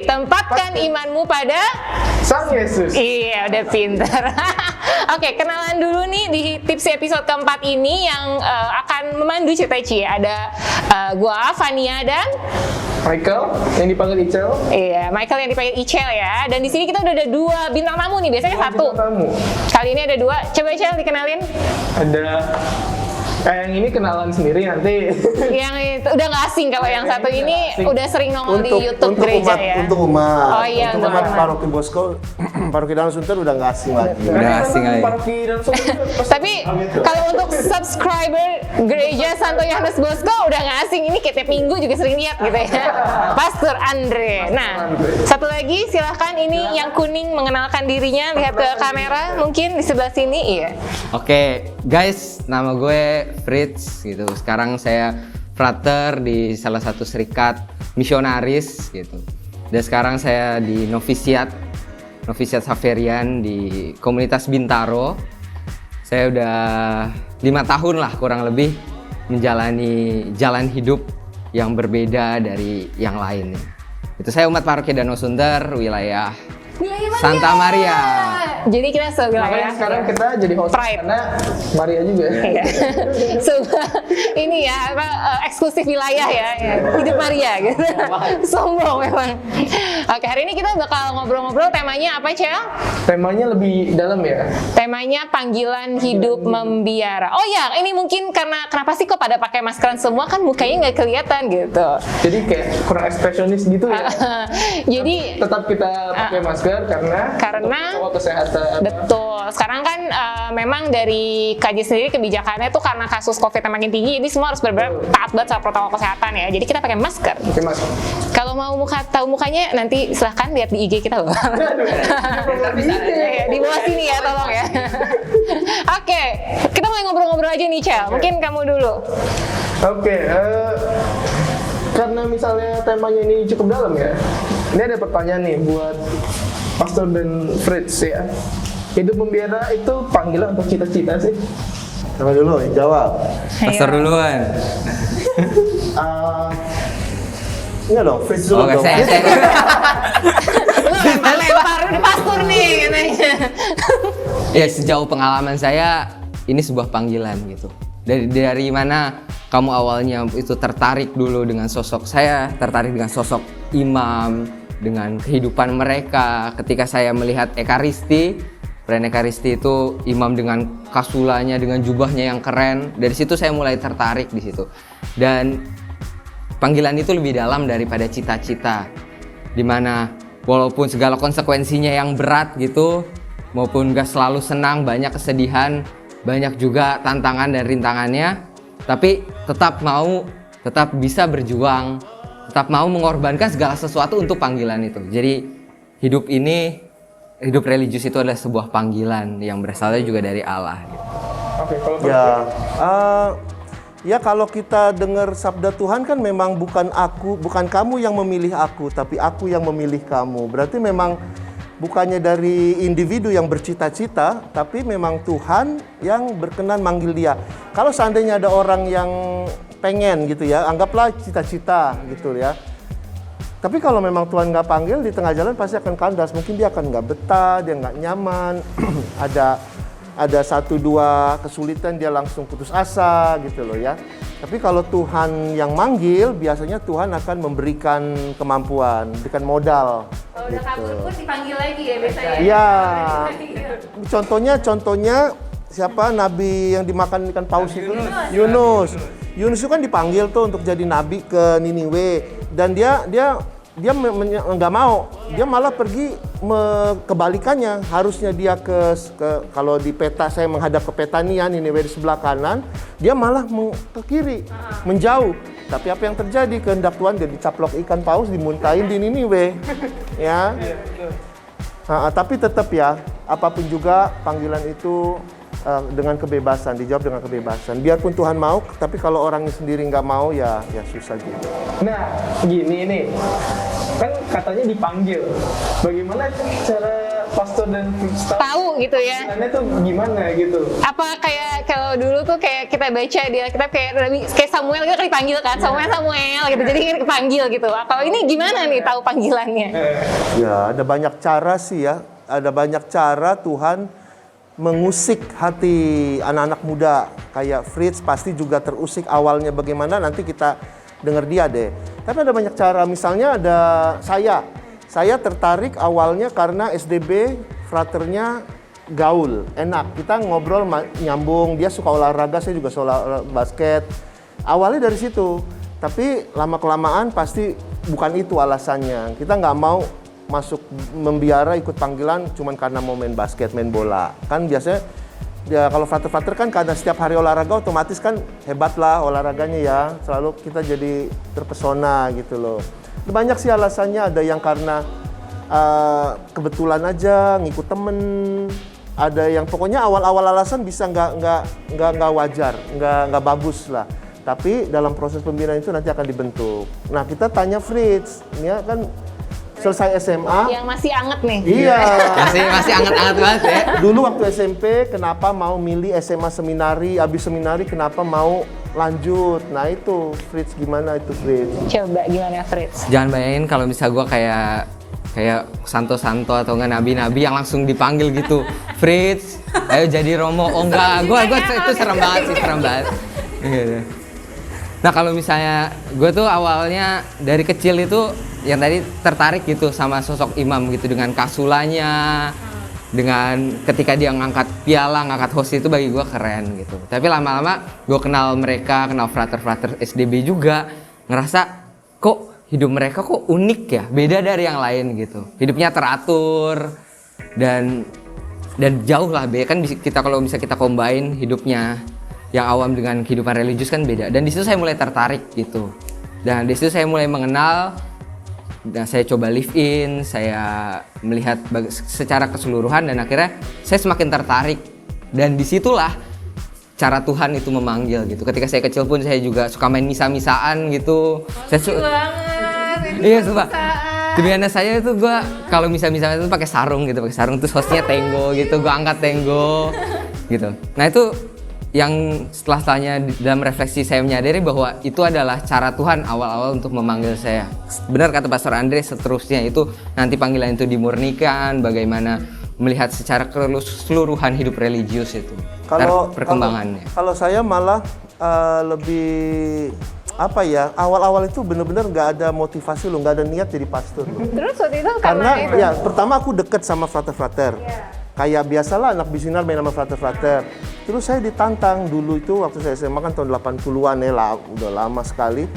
tempatkan imanmu pada Sang Yesus. Iya, udah pinter. Oke, kenalan dulu nih di tips episode keempat ini yang akan memandu cerita Cie. Ada gua, Fania, dan Michael yang dipanggil Icel. iya, Michael yang dipanggil Icel ya. Dan di sini kita udah ada 2 bintang tamu nih, biasanya 1. Tamu. Kali ini ada 2. Coba Icel dikenalin. Ada yang ini kenalan sendiri nanti. Yang itu udah nggak asing kalau yang satu ini asing. udah sering nongol di YouTube gereja umat, ya. Untuk umat, Oh iya, untuk umat umat. Paroki Bosco, Paroki Danau Sunter udah nggak asing lagi. Udah asing lagi. Tapi kalau untuk subscriber gereja Santo Yohanes Bosco udah nggak asing, ini kita minggu juga sering lihat gitu ya. Pastor Andre. Nah, satu lagi silahkan ini yang kuning mengenalkan dirinya, lihat ke kamera mungkin di sebelah sini. Iya. Oke, guys, nama gue Fritz gitu. Sekarang saya frater di salah satu serikat misionaris gitu. Dan sekarang saya di novisiat Xaverian di komunitas Bintaro. Saya udah 5 tahun lah kurang lebih menjalani jalan hidup yang berbeda dari yang lainnya. Itu saya umat Paroki Danau Sunter, wilayah Santa Maria. Jadi kita sewilayah. Makanya sekarang kita jadi host Pride. karena Maria juga. Iya. Ini ya eksklusif wilayah ya. Hidup Maria gitu. Sombong memang. Oke, hari ini kita bakal ngobrol-ngobrol, temanya apa, Cel? Temanya lebih dalam ya. Temanya panggilan hidup membiara. Oh ya, ini mungkin karena kenapa sih kok pada pakai maskeran semua, kan mukanya nggak kelihatan gitu. Jadi kayak kurang ekspresionis gitu ya. Jadi Tetap kita pakai masker karena protokol kesehatan. betul. Sekarang kan memang dari KJ sendiri kebijakannya tuh karena kasus COVID yang makin tinggi, jadi semua harus benar-benar taat banget sama protokol kesehatan ya. Jadi kita pakai masker. Pakai masker. Kalau mau tahu mukanya nanti silahkan lihat di IG kita loh. Di bawah sini ya, tolong ya. Oke, kita mulai ngobrol-ngobrol aja nih, Cel. Mungkin kamu dulu. Oke, karena misalnya temanya ini cukup dalam ya. Ini ada pertanyaan nih buat Pastor dan Fritz ya. Hidup membiara itu panggilan atau cita-cita sih? Coba dulu jawab. Pastor duluan. Enggak dong, Fritz dulu Oke, dong. saya. Lu lempar di pastor nih katanya. Ya, sejauh pengalaman saya ini sebuah panggilan gitu. Dari mana kamu awalnya itu tertarik dulu dengan sosok saya, tertarik dengan sosok imam, dengan kehidupan mereka. Ketika saya melihat Ekaristi, perayaan Ekaristi itu imam dengan kasulanya, dengan jubahnya yang keren. Dari situ saya mulai tertarik di situ. Dan panggilan itu lebih dalam daripada cita-cita. Dimana walaupun segala konsekuensinya yang berat gitu, maupun gak selalu senang, banyak kesedihan, banyak juga tantangan dan rintangannya, tapi tetap bisa berjuang, tetap mau mengorbankan segala sesuatu untuk panggilan itu. Jadi hidup religius itu adalah sebuah panggilan yang berasalnya juga dari Allah gitu. Oke, kalau Ya kalau kita dengar sabda Tuhan kan memang bukan kamu yang memilih aku, tapi aku yang memilih kamu. Berarti memang bukannya dari individu yang bercita-cita, tapi memang Tuhan yang berkenan manggil dia. Kalau seandainya ada orang yang pengen gitu ya, anggaplah cita-cita gitu ya. Tapi kalau memang Tuhan nggak panggil, di tengah jalan pasti akan kandas. Mungkin dia akan nggak betah, dia nggak nyaman, ada 1-2 kesulitan, dia langsung putus asa gitu loh ya. Tapi kalau Tuhan yang manggil, biasanya Tuhan akan memberikan kemampuan, memberikan modal. Kalau udah kabur pun dipanggil lagi ya biasanya. Iya. Contohnya siapa nabi yang dimakan ikan paus itu? Yunus. Yunus itu kan dipanggil tuh untuk jadi nabi ke Niniwe, dan dia nggak mau, dia malah pergi kebalikannya. Harusnya dia ke kalau di peta saya menghadap ke Petania, Niniwe di sebelah kanan, dia malah ke kiri, menjauh. Tapi apa yang terjadi? Kehendak Tuhan, dia dicaplok ikan paus, dimuntahin di Niniwe. Ya. Tapi tetap ya, apapun juga panggilan itu dengan kebebasan, dijawab dengan kebebasan. Biarpun Tuhan mau, tapi kalau orangnya sendiri nggak mau ya susah gitu. Nah, gini nih, kan katanya dipanggil. Bagaimana cara pastor dan Fritz tahu gitu ya. panggilannya tuh gimana gitu. Apa kayak kalau dulu tuh kayak kita baca di Alkitab kayak Samuel gitu kan dipanggil kan, Samuel gitu, jadi kan kepanggil gitu. Kalau ini gimana nih tahu panggilannya? Ya, ada banyak cara sih ya. Ada banyak cara Tuhan mengusik hati anak-anak muda. Kayak Fritz pasti juga terusik awalnya bagaimana, nanti kita dengar dia deh. Tapi ada banyak cara, misalnya ada saya tertarik awalnya karena SDB fraternya gaul, enak. Kita ngobrol nyambung, dia suka olahraga, saya juga suka basket. Awalnya dari situ, tapi lama-kelamaan pasti bukan itu alasannya. Kita nggak mau masuk membiara ikut panggilan cuman karena mau main basket, main bola. Kan biasanya ya kalau frater-frater kan karena setiap hari olahraga otomatis kan hebat lah olahraganya ya. Selalu kita jadi terpesona gitu loh. Banyak sih alasannya, ada yang karena kebetulan aja ngikut temen. Ada yang pokoknya awal-awal alasan bisa nggak wajar, nggak bagus lah. Tapi dalam proses pembinaan itu nanti akan dibentuk. Nah kita tanya Fritz, dia kan selesai SMA. Yang masih anget nih. Iya. Masih anget-anget banget ya. Dulu waktu SMP kenapa mau milih SMA seminari, abis seminari kenapa mau lanjut. Nah itu Fritz, gimana itu Fritz? Coba gimana Fritz? Jangan bayangin kalau misal gue kayak Santo atau enggak nabi-nabi yang langsung dipanggil gitu. Fritz, ayo jadi Romo. Oh enggak, gue itu serem banget sih, serem banget. Gitu. Nah kalau misalnya gue tuh awalnya dari kecil itu yang tadi tertarik gitu sama sosok imam gitu, dengan kasulanya, dengan ketika dia ngangkat piala, ngangkat host itu bagi gue keren gitu. Tapi lama-lama gue kenal mereka, kenal frater-frater SDB juga, ngerasa kok hidup mereka kok unik ya, beda dari yang lain gitu. Hidupnya teratur dan jauh lah, kan kita kalau bisa kita combine hidupnya yang awam dengan kehidupan religius kan beda. Dan di situ saya mulai tertarik gitu. Dan di situ saya mulai mengenal. Dan saya coba live in, saya melihat secara keseluruhan dan akhirnya saya semakin tertarik. Dan disitulah cara Tuhan itu memanggil gitu. Ketika saya kecil pun saya juga suka main misa-misaan gitu. Iya sumpah. Demikian saya itu gue kalau misa-misaan itu pakai sarung gitu, terus hostnya tenggo gitu, gue angkat tenggo gitu. Nah itu yang setelahnya dalam refleksi saya menyadari bahwa itu adalah cara Tuhan awal-awal untuk memanggil saya. Benar kata Pastor Andre, seterusnya itu nanti panggilan itu dimurnikan, bagaimana melihat secara keseluruhan hidup religius itu. Perkembangannya. Kalau saya malah lebih apa ya, awal-awal itu benar-benar nggak ada motivasi loh, nggak ada niat jadi pastor loh. Terus waktu itu Karena itu? ya pertama aku deket sama frater-frater. Kayak biasalah anak bisinar main sama frater-frater. Terus saya ditantang dulu itu waktu saya SMA kan tahun 80-an ya lah, udah lama sekali.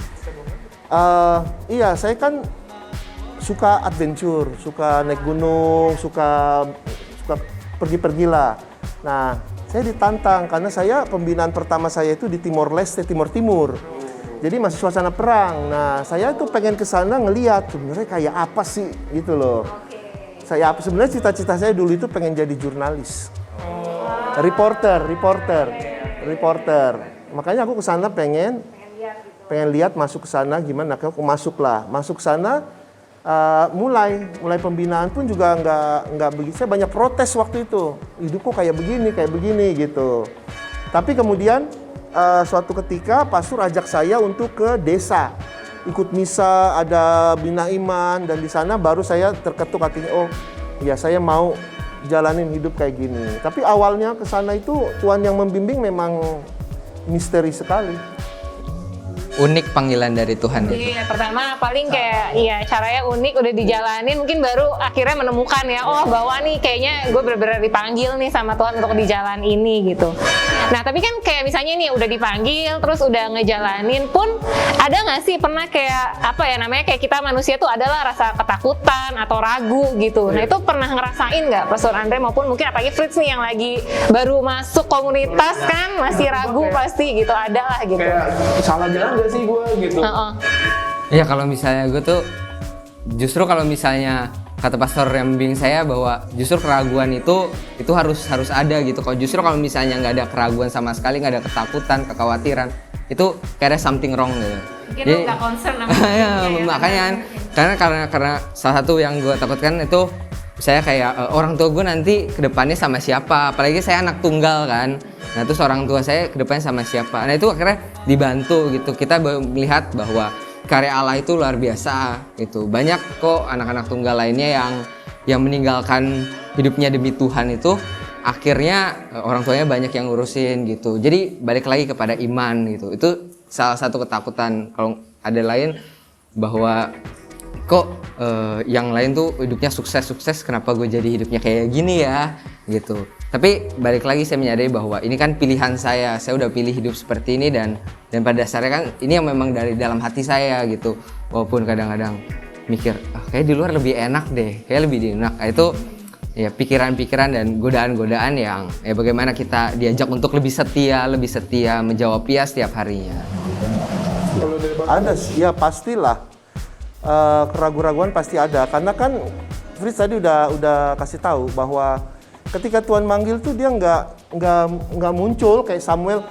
Iya, saya kan suka adventure, suka naik gunung, suka pergi-pergi lah. Nah, saya ditantang karena saya pembinaan pertama saya itu di Timor Leste, Timur Timur. Jadi masih suasana perang. Nah, saya tuh pengen ke sana ngelihat sebenarnya kayak apa sih gitu loh. Sebenarnya cita-cita saya dulu itu pengen jadi jurnalis, reporter. Makanya aku ke sana pengen lihat, masuk ke sana gimana. Aku masuk ke sana, mulai pembinaan pun juga nggak begitu. Saya banyak protes waktu itu, hidupku kayak begini gitu. Tapi kemudian suatu ketika pastor ajak saya untuk ke desa. Ikut misa, ada bina iman, dan di sana baru saya terketuk hatinya, oh ya saya mau jalanin hidup kayak gini. Tapi awalnya ke sana itu Tuhan yang membimbing memang misteri sekali. Unik panggilan dari Tuhan itu. Iya, pertama paling kayak caranya unik, udah dijalanin, mungkin baru akhirnya menemukan ya, oh bahwa nih kayaknya gue benar-benar dipanggil nih sama Tuhan untuk di jalan ini gitu. Nah tapi kan kayak misalnya nih udah dipanggil, terus udah ngejalanin pun ada nggak sih pernah kayak apa ya namanya, kayak kita manusia tuh adalah rasa ketakutan atau ragu gitu. Nah itu pernah ngerasain nggak Pastor Andre maupun mungkin apalagi Fritz nih yang lagi baru masuk komunitas kan masih ragu pasti gitu, ada lah gitu. Kayak salah jalan gak sih gue gitu. Iya kalau misalnya gue tuh justru kalau misalnya kata pastor yang membimbing saya bahwa justru keraguan itu harus ada gitu. Kalau justru kalau misalnya nggak ada keraguan sama sekali, nggak ada ketakutan, kekhawatiran, itu kayak ada something wrong gitu. Jadi nggak concern sama makanya kan karena salah satu yang gue takutkan itu saya kayak orang tua gue nanti kedepannya sama siapa, apalagi saya anak tunggal kan. Nah terus orang tua saya kedepannya sama siapa. Nah itu akhirnya dibantu gitu, kita melihat bahwa karya Allah itu luar biasa gitu. Banyak kok anak-anak tunggal lainnya yang meninggalkan hidupnya demi Tuhan itu akhirnya orang tuanya banyak yang ngurusin gitu. Jadi balik lagi kepada iman gitu. Itu salah satu ketakutan kalau ada lain bahwa kok yang lain tuh hidupnya sukses, kenapa gue jadi hidupnya kayak gini ya gitu. Tapi balik lagi saya menyadari bahwa ini kan pilihan saya udah pilih hidup seperti ini dan pada dasarnya kan ini yang memang dari dalam hati saya gitu. Walaupun kadang-kadang mikir kayak di luar lebih enak deh, kayak lebih enak. Nah, itu ya pikiran-pikiran dan godaan-godaan yang bagaimana kita diajak untuk lebih setia menjawab ya setiap harinya. Ada sih, ya pastilah. Keraguan-raguan pasti ada karena kan Fritz tadi udah kasih tahu bahwa ketika Tuhan manggil tuh dia nggak muncul kayak Samuel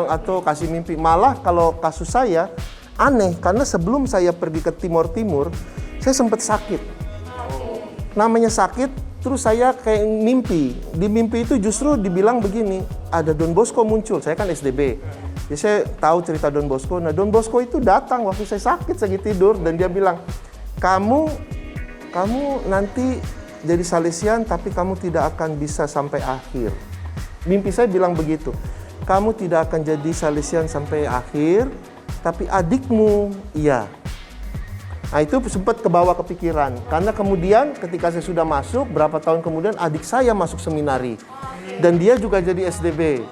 atau kasih mimpi. Malah kalau kasus saya aneh karena sebelum saya pergi ke Timur saya sempat sakit. Namanya sakit terus saya kayak mimpi. Di mimpi itu justru dibilang begini, ada Don Bosco muncul. Saya kan SDB. Jadi saya tahu cerita Don Bosco. Nah Don Bosco itu datang waktu saya sakit, saya tidur dan dia bilang, kamu nanti jadi Salesian tapi kamu tidak akan bisa sampai akhir. Mimpi saya bilang begitu. Kamu tidak akan jadi Salesian sampai akhir, tapi adikmu iya. Nah itu sempat kebawa kepikiran. Karena kemudian ketika saya sudah masuk, berapa tahun kemudian adik saya masuk seminari. Dan dia juga jadi SDB.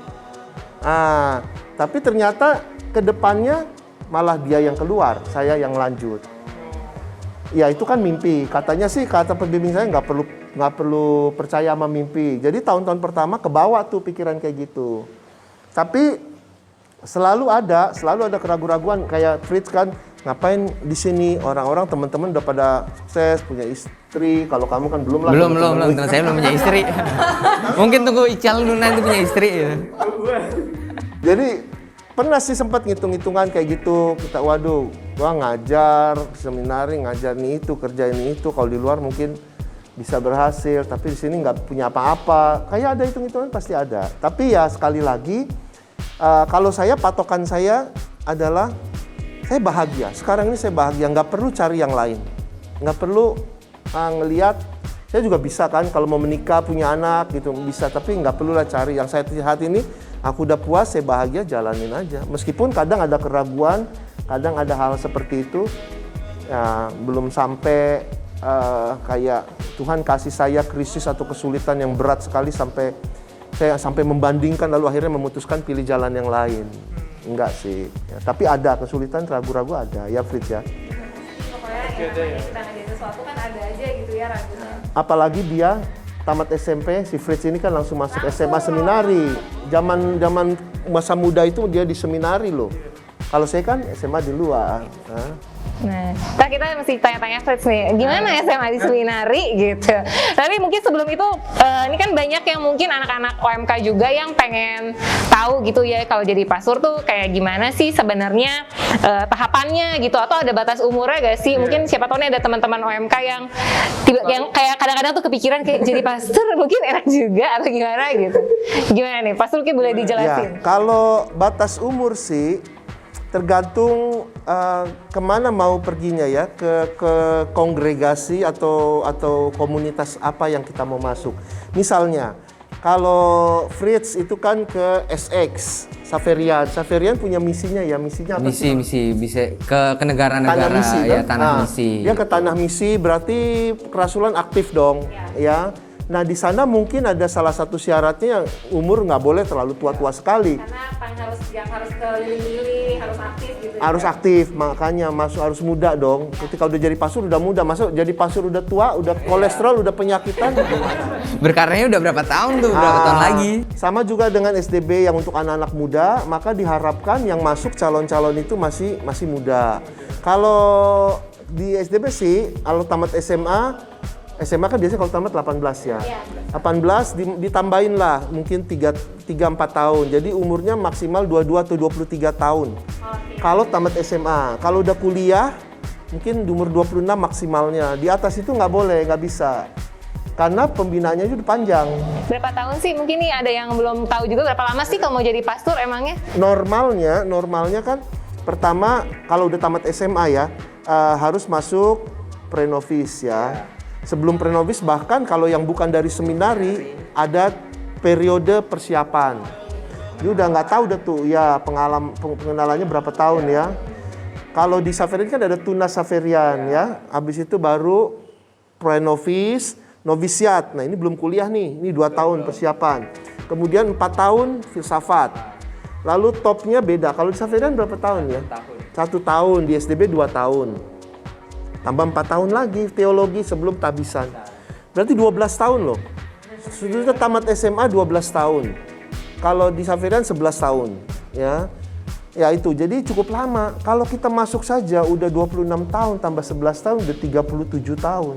Nah, tapi ternyata ke depannya malah dia yang keluar, saya yang lanjut. Ya itu kan mimpi. Katanya sih kata pembimbing saya nggak perlu percaya sama mimpi. Jadi tahun-tahun pertama kebawa tuh pikiran kayak gitu. Tapi selalu ada keraguan-raguan kayak Fritz kan, ngapain di sini, orang-orang teman-teman udah pada sukses, punya istri, kalau kamu kan belum lah. Belum, saya belum punya istri. Mungkin tunggu Ical dulu nanti punya istri ya. Jadi pernah sih sempat ngitung-ngitungan kayak gitu, kita waduh, gua ngajar seminari, ngajar nih itu, kerja ini itu, kalau di luar mungkin bisa berhasil, tapi di sini nggak punya apa-apa. Kayak ada hitung-hitungan pasti ada. Tapi ya sekali lagi, kalau saya patokan saya adalah saya bahagia. Sekarang ini saya bahagia, nggak perlu cari yang lain, nggak perlu ngelihat. Saya juga bisa kan kalau mau menikah punya anak gitu bisa, tapi nggak perlu lah cari. Yang saya lihat ini, aku udah puas, saya bahagia, jalanin aja. Meskipun kadang ada keraguan, kadang ada hal seperti itu, ya, belum sampai kayak Tuhan kasih saya krisis atau kesulitan yang berat sekali sampai saya membandingkan lalu akhirnya memutuskan pilih jalan yang lain. Enggak sih, ya, tapi ada kesulitan, ragu-ragu ada, ya Fritz ya. Pokoknya kita ngerjain sesuatu kan ada aja gitu ya ragunya. Apalagi dia tamat SMP, si Fritz ini kan langsung masuk SMA seminari. Zaman masa muda itu dia di seminari loh. Kalau saya kan SMA di luar. Nah, kita mesti tanya-tanya Fritz nih, gimana SMA di seminari gitu. Tapi mungkin sebelum itu, ini kan banyak yang mungkin anak-anak OMK juga yang pengen tahu gitu ya, kalau jadi pastor tuh kayak gimana sih sebenarnya tahapannya gitu, atau ada batas umurnya gak sih? Mungkin siapa tahu nih ada teman-teman OMK yang kayak kadang-kadang tuh kepikiran kayak jadi pastor mungkin enak juga atau gimana gitu. Gimana nih, pastor mungkin boleh dijelasin? Ya, kalau batas umur sih tergantung kemana mau perginya ya, ke kongregasi atau komunitas apa yang kita mau masuk. Misalnya kalau Fritz itu kan ke SX Xaverian punya misinya ya, misinya apa? Misi bisa ke negara-negara misi, ya, kan? tanah misi. Dia ke tanah misi berarti kerasulan aktif dong ya. Nah di sana mungkin ada salah satu syaratnya yang umur nggak boleh terlalu tua-tua sekali. Karena harus keliling-liling, harus aktif gitu. Harus aktif, makanya masuk harus muda dong. Ketika udah jadi pastor udah muda, masuk jadi pastor udah tua, udah kolesterol, udah penyakitan. Berkaryanya udah berapa tahun tuh, berapa tahun lagi? Sama juga dengan SDB yang untuk anak-anak muda, maka diharapkan yang masuk calon-calon itu masih muda. Kalau di SDB sih, kalau tamat SMA kan biasanya kalau tamat 18 ya. 18 ditambahin lah mungkin 3-4 tahun. Jadi umurnya maksimal 22 atau 23 tahun. Kalau tamat SMA. Kalau udah kuliah mungkin di umur 26 maksimalnya. Di atas itu nggak boleh, nggak bisa. Karena pembinaannya itu panjang. Berapa tahun sih? Mungkin nih ada yang belum tahu juga berapa lama sih kalau mau jadi pastor emangnya? Normalnya kan pertama kalau udah tamat SMA ya harus masuk pre-novice ya. Sebelum pre-novice bahkan kalau yang bukan dari seminari ada periode persiapan. Dia udah nggak tahu deh tuh ya pengenalannya berapa tahun ya. Kalau di Xaverian kan ada tunas Xaverian ya. Habis itu baru pre-novice, novisiat. Nah ini belum kuliah nih, ini 2 tahun persiapan. Kemudian 4 tahun filsafat. Lalu topnya beda, kalau di Xaverian berapa tahun ya? 1 tahun, di SDB 2 tahun. Tambah 4 tahun lagi teologi sebelum tabisan. Berarti 12 tahun loh. Sudah tamat SMA 12 tahun. Kalau di Xaverian 11 tahun ya. Ya itu, jadi cukup lama. Kalau kita masuk saja udah 26 tahun tambah 11 tahun udah 37 tahun.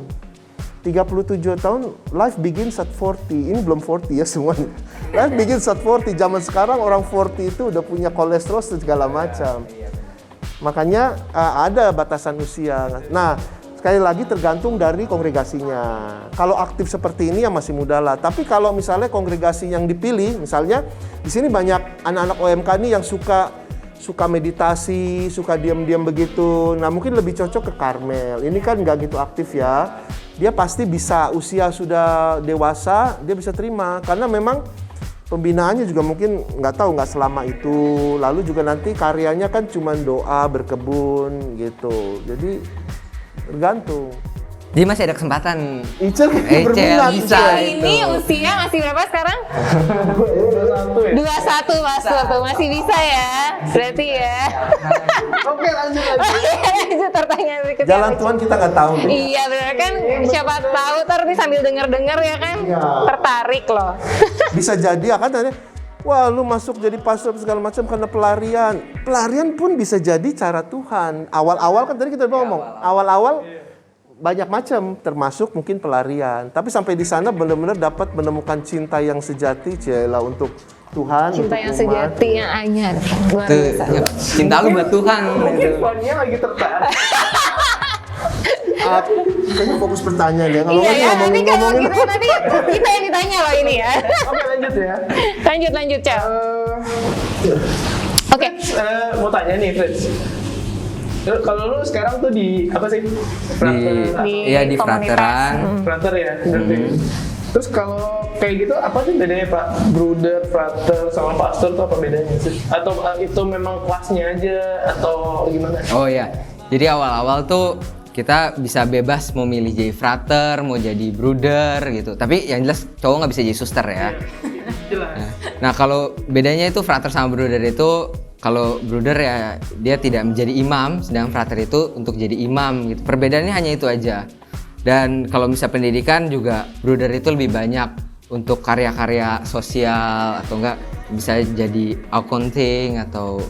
37 tahun, life begins at 40. Ini belum 40 ya semuanya. Life begins at 40. Zaman sekarang orang 40 itu udah punya kolesterol segala macam. Makanya ada batasan usia. Nah, sekali lagi tergantung dari kongregasinya. Kalau aktif seperti ini ya masih muda lah. Tapi kalau misalnya kongregasi yang dipilih, misalnya di sini banyak anak-anak OMK nih yang suka meditasi, suka diam-diam begitu. Nah, mungkin lebih cocok ke Karmel. Ini kan nggak gitu aktif ya. Dia pasti bisa, usia sudah dewasa, dia bisa terima. Karena memang pembinaannya juga mungkin nggak selama itu. Lalu juga nanti karyanya kan cuma doa, berkebun gitu. Jadi tergantung. Jadi masih ada kesempatan. Icel berminat bisa. Ini usia masih berapa sekarang? 21 ya? 21 pastor tuh, masih bisa ya. Berarti ya. Oke lanjut lagi. Lanjut pertanyaan berikutnya. Jalan Tuhan kita nggak tahu. Iya benar kan, siapa tahu ntar nih sambil denger ya kan, tertarik loh. Bisa jadi akan tanya, wah lu masuk jadi pastor segala macam karena pelarian. Pelarian pun bisa jadi cara Tuhan. Awal-awal kan tadi kita ngomong, awal-awal banyak macam, termasuk mungkin pelarian. Tapi sampai di sana benar-benar dapat menemukan cinta yang sejati, Cila, untuk Tuhan, Cinta untuk yang umat. sejati, yang anyar. Luar Tuh, biasa. cinta lu buat Tuhan. Mungkin Fonnya lagi tertarik. Kayaknya fokus pertanyaan ya. Iya ya, nanti kalau ngomongin. gitu nanti kita yang ditanya loh ini ya. Oke lanjut ya. Lanjut, Cel. Oke. Mau tanya nih, Fritz. Kalau lu sekarang tuh di apa sih? Iya di frateran. Frater ya. Terus kalau kayak gitu apa sih bedanya Pak? Bruder, frater, sama pastor tuh apa bedanya sih? Atau itu memang kelasnya aja atau gimana? Oh ya, jadi awal-awal tuh kita bisa bebas mau milih jadi frater, mau jadi bruder gitu. Tapi yang jelas cowok nggak bisa jadi suster ya. Jelas. Nah kalau bedanya itu frater sama bruder itu, kalau bruder ya dia tidak menjadi imam, sedang frater itu untuk jadi imam gitu. Perbedaannya hanya itu aja. Dan kalau misalnya pendidikan juga bruder itu lebih banyak untuk karya-karya sosial atau enggak bisa jadi accounting atau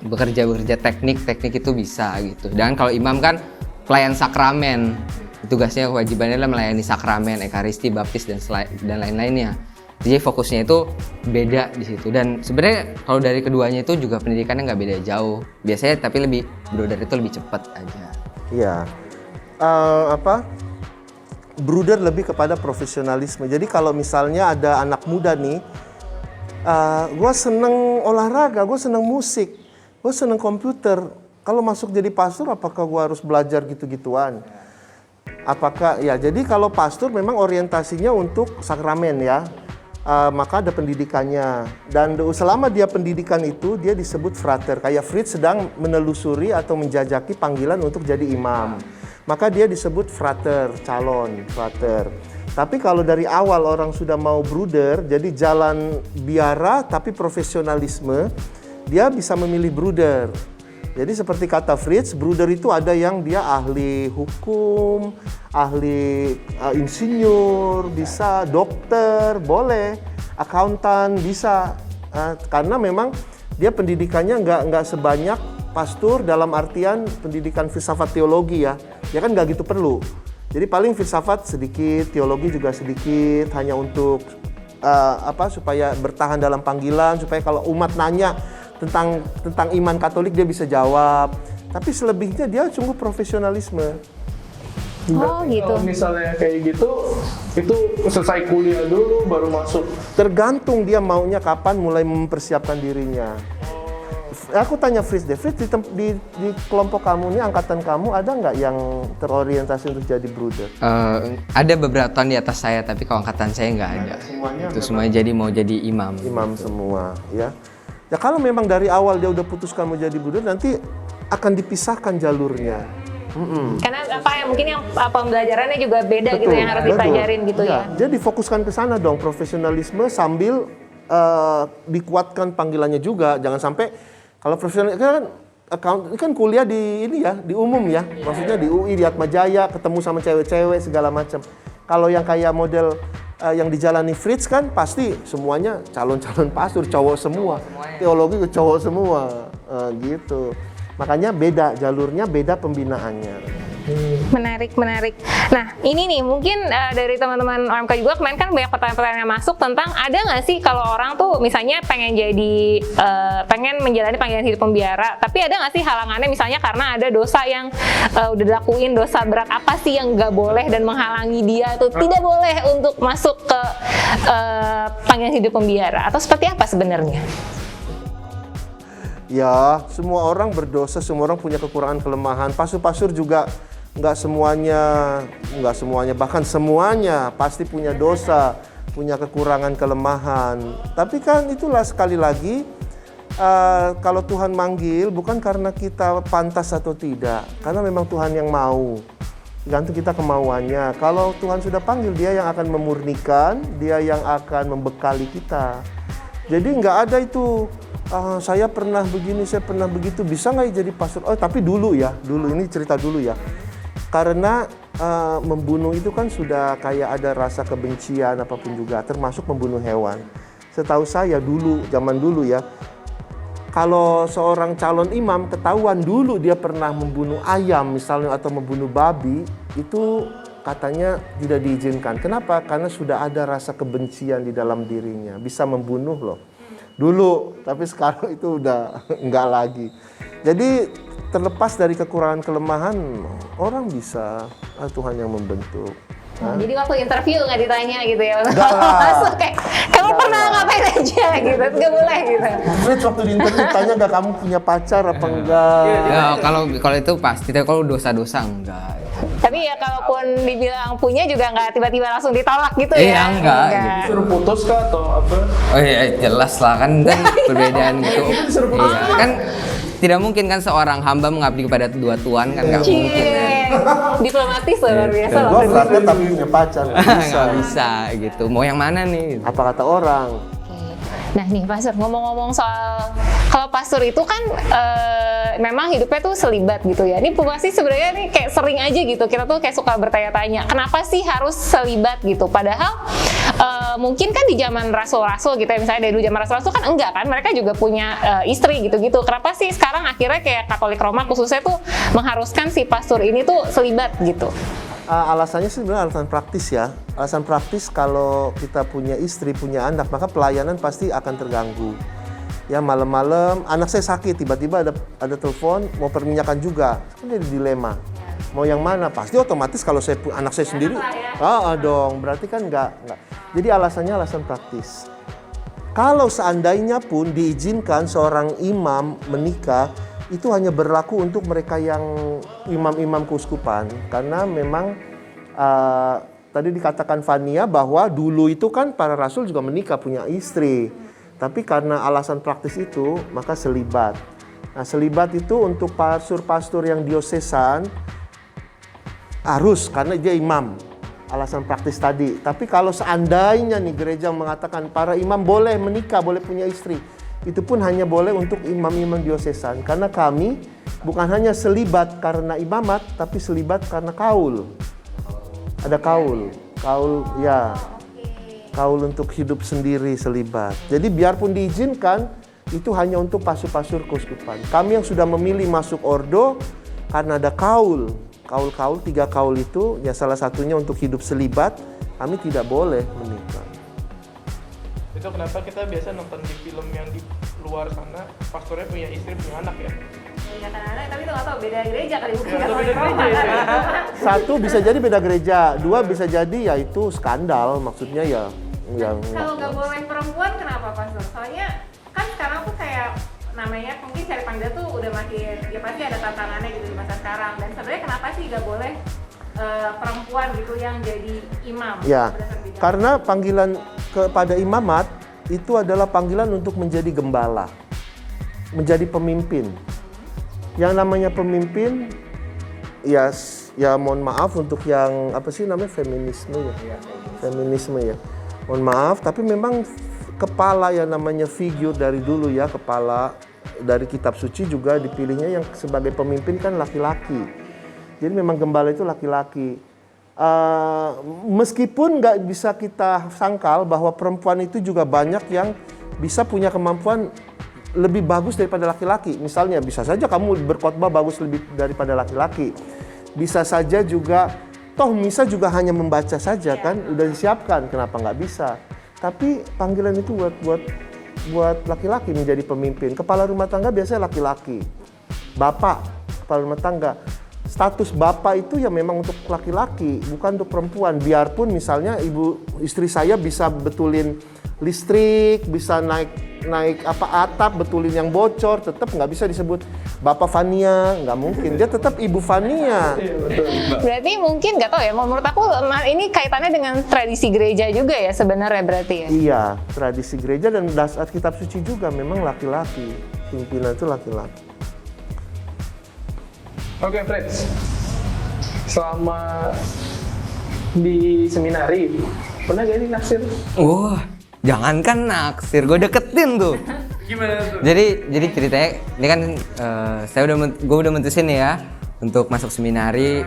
bekerja teknik itu bisa gitu. Dan kalau imam kan pelayan sakramen, tugasnya kewajibannya adalah melayani sakramen, ekaristi, baptis dan lain-lainnya. Jadi fokusnya itu beda di situ. Dan sebenarnya kalau dari keduanya itu juga pendidikannya nggak beda jauh. Biasanya tapi lebih bruder itu lebih cepat aja. Iya. Bruder lebih kepada profesionalisme. Jadi kalau misalnya ada anak muda nih, gue seneng olahraga, gue seneng musik, gue seneng komputer. Kalau masuk jadi pastor, apakah gue harus belajar gitu-gituan? Apakah ya? Jadi kalau pastor memang orientasinya untuk sakramen ya. Maka ada pendidikannya, dan selama dia pendidikan itu dia disebut frater. Kayak Fritz sedang menelusuri atau menjajaki panggilan untuk jadi imam, maka dia disebut frater, calon frater. Tapi kalau dari awal orang sudah mau bruder, jadi jalan biara tapi profesionalisme, dia bisa memilih bruder. Jadi seperti kata Fritz, bruder itu ada yang dia ahli hukum, ahli insinyur, bisa dokter, boleh, akuntan bisa, karena memang dia pendidikannya nggak sebanyak pastor dalam artian pendidikan filsafat teologi ya, ya kan nggak gitu perlu. Jadi paling filsafat sedikit, teologi juga sedikit, hanya untuk supaya bertahan dalam panggilan, supaya kalau umat nanya tentang iman Katolik dia bisa jawab. Tapi selebihnya dia sungguh profesionalisme. Oh gitu. Kalau misalnya kayak gitu, itu selesai kuliah dulu baru masuk. Tergantung dia maunya kapan mulai mempersiapkan dirinya. Aku tanya Fritz deh, Fritz di kelompok kamu ini, angkatan kamu ada nggak yang terorientasi untuk jadi brother? Ada beberapa tahun di atas saya, tapi kalau angkatan saya nggak ada. Itu semuanya jadi mau jadi imam. Imam semua, ya. Ya kalau memang dari awal dia udah putuskan mau jadi brother, nanti akan dipisahkan jalurnya. Karena apa ya, mungkin yang pembelajarannya juga beda gitu yang harus dipelajarin gitu ya. Jadi difokuskan ke sana dong, profesionalisme sambil dikuatkan panggilannya juga. Jangan sampai kalau profesional kan kuliah di ini ya, di umum ya. Maksudnya di UI, di Atma Jaya, ketemu sama cewek-cewek segala macam. Kalau yang kayak model yang dijalani Fritz kan pasti semuanya calon-calon pastor, cowok semua. Teologi ke cowok semua, gitu. Makanya beda jalurnya, beda pembinaannya. Menarik. Nah, ini nih mungkin dari teman-teman OMK juga kemarin kan banyak pertanyaan-pertanyaan yang masuk tentang ada nggak sih kalau orang tuh misalnya pengen menjalani panggilan hidup pembiara, tapi ada nggak sih halangannya misalnya karena ada dosa yang udah dilakuin, dosa berat apa sih yang nggak boleh dan menghalangi dia tuh tidak boleh untuk masuk ke panggilan hidup pembiara, atau seperti apa sebenarnya? Ya, semua orang berdosa, semua orang punya kekurangan, kelemahan. Pastor-pastor juga nggak semuanya, bahkan semuanya pasti punya dosa, punya kekurangan, kelemahan. Tapi kan itulah sekali lagi, kalau Tuhan manggil bukan karena kita pantas atau tidak, karena memang Tuhan yang mau. Gantung kita kemauannya. Kalau Tuhan sudah panggil, Dia yang akan memurnikan, Dia yang akan membekali kita. Jadi nggak ada itu. Saya pernah begini, saya pernah begitu, bisa nggak jadi pastor? Oh, tapi dulu ini cerita dulu ya. Karena membunuh itu kan sudah kayak ada rasa kebencian apapun juga, termasuk membunuh hewan. Setahu saya dulu, zaman dulu ya, kalau seorang calon imam ketahuan dulu dia pernah membunuh ayam misalnya atau membunuh babi, itu katanya tidak diizinkan. Kenapa? Karena sudah ada rasa kebencian di dalam dirinya, bisa membunuh loh. Dulu, tapi sekarang itu udah enggak lagi. Jadi terlepas dari kekurangan kelemahan, orang bisa, Tuhan yang membentuk. Jadi waktu interview nggak ditanya gitu ya, masuk kayak kamu pernah ngapain aja gitu, nggak boleh gitu. Fritz waktu di interview tanya nggak kamu punya pacar apa enggak? Ya, kalau itu pasti, tapi kalau dosa-dosa enggak. Tapi ya kalaupun dibilang punya juga nggak tiba-tiba langsung ditolak gitu ya? Iya, enggak. Disuruh putus kah atau apa? Oh iya, jelas lah kan perbedaan gitu. Iya, kan tidak mungkin kan seorang hamba mengabdi kepada dua tuan kan, nggak mungkin. Diplomatis luar biasa loh. Gue frater tapi punya pacar, Nggak bisa gitu. Mau yang mana nih? Apa kata orang? Nah nih Pastor, ngomong-ngomong soal kalau pastor itu kan memang hidupnya tuh selibat gitu ya. Ini pasti sebenarnya nih kayak sering aja gitu, kita tuh kayak suka bertanya-tanya kenapa sih harus selibat gitu. Padahal mungkin kan di zaman rasul-rasul gitu ya, misalnya dari dulu zaman rasul-rasul kan enggak kan, mereka juga punya istri gitu-gitu. Kenapa sih sekarang akhirnya kayak Katolik Roma khususnya tuh mengharuskan si pastor ini tuh selibat gitu? Alasannya sih sebenarnya alasan praktis ya. Alasan praktis, kalau kita punya istri, punya anak, maka pelayanan pasti akan terganggu. Ya malam-malam, anak saya sakit, tiba-tiba ada telepon, mau perminyakan juga. Kan jadi dilema. Mau yang mana? Pasti otomatis kalau anak saya sendiri, dong. Berarti kan enggak. Jadi alasannya alasan praktis. Kalau seandainya pun diizinkan seorang imam menikah, itu hanya berlaku untuk mereka yang imam-imam keuskupan. Karena memang tadi dikatakan Fania bahwa dulu itu kan para rasul juga menikah, punya istri. Tapi karena alasan praktis itu, maka selibat. Nah, selibat itu untuk pastor-pastor yang diosesan harus, karena dia imam. Alasan praktis tadi. Tapi kalau seandainya nih gereja mengatakan para imam boleh menikah, boleh punya istri, itu pun hanya boleh untuk imam-imam diosesan. Karena kami bukan hanya selibat karena imamat, tapi selibat karena kaul. Ada kaul ya. Kaul untuk hidup sendiri selibat. Jadi biarpun diizinkan, itu hanya untuk pastor-pastor keuskupan. Kami yang sudah memilih masuk ordo, karena ada kaul, 3 kaul itu, ya salah satunya untuk hidup selibat, kami tidak boleh menikah. Itu kenapa kita biasa nonton di film yang di luar sana, pastornya punya istri, punya anak ya? kebanyakan anak, tapi itu nggak tahu beda gereja kali bukan Atau Katolik beda Roma gereja, kan? ya. Satu bisa jadi beda gereja, dua bisa jadi ya itu skandal, maksudnya ya yang Kalau nggak boleh perempuan kenapa Pastor? Soalnya kan sekarang tuh kayak namanya mungkin cari panggilan tuh udah makin ya pasti ada tantangannya gitu di masa sekarang, dan sebenarnya kenapa sih nggak boleh perempuan gitu yang jadi imam? ya, berdasarkan bidang? karena panggilan kepada imamat itu adalah panggilan untuk menjadi gembala, menjadi pemimpin. Yang namanya pemimpin, ya mohon maaf untuk yang apa sih namanya feminisme ya, feminisme ya. Mohon maaf, tapi memang kepala yang namanya figur dari dulu ya, kepala dari kitab suci juga dipilihnya yang sebagai pemimpin kan laki-laki. Jadi memang gembala itu laki-laki. Meskipun nggak bisa kita sangkal bahwa perempuan itu juga banyak yang bisa punya kemampuan lebih bagus daripada laki-laki. Misalnya bisa saja kamu berkhotbah bagus lebih daripada laki-laki. Bisa saja juga, toh Misa juga hanya membaca saja kan, udah disiapkan, kenapa nggak bisa? Tapi panggilan itu buat laki-laki menjadi pemimpin. Kepala rumah tangga biasanya laki-laki. Bapak, kepala rumah tangga. Status bapak itu ya memang untuk laki-laki, bukan untuk perempuan. Biarpun misalnya istri saya bisa betulin listrik, bisa naik atap, betulin yang bocor, tetap nggak bisa disebut Bapak Fania, nggak mungkin. Dia tetap Ibu Fania. Berarti mungkin nggak tahu ya, menurut aku ini kaitannya dengan tradisi gereja juga ya sebenarnya berarti ya? Iya, tradisi gereja dan dasar kitab suci juga memang laki-laki. Pimpinan itu laki-laki. Oke, Fritz. Selama di seminari, pernah gak sih naksir? Wah, jangankan naksir, gue deketin tuh. Gimana tuh? Jadi ceritanya ini kan gue udah mutusin ya untuk masuk seminari,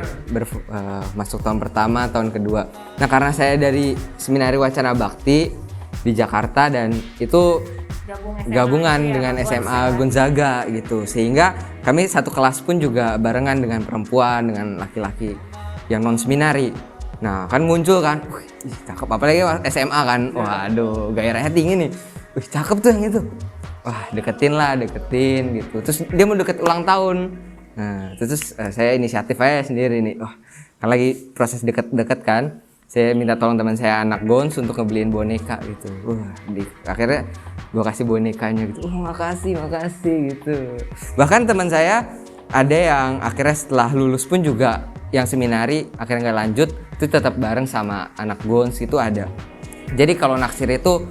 masuk tahun pertama, tahun kedua. Nah karena saya dari seminari Wacana Bakti di Jakarta dan itu gabungan dengan SMA Gonzaga gitu, sehingga kami satu kelas pun juga barengan dengan perempuan, dengan laki-laki yang non seminari. Nah kan muncul kan, wih cakep, apalagi SMA kan, waduh gairahnya tinggi nih, wih cakep tuh yang itu. Wah deketin gitu, terus dia mau deket ulang tahun. Nah terus saya inisiatif aja sendiri nih, wah kan lagi proses deket kan, saya minta tolong teman saya anak Gons untuk ngebeliin boneka gitu. Akhirnya gue kasih bonekanya gitu, makasih gitu. Bahkan teman saya ada yang akhirnya setelah lulus pun juga yang seminari akhirnya nggak lanjut, itu tetap bareng sama anak Gons itu ada. Jadi kalau naksir itu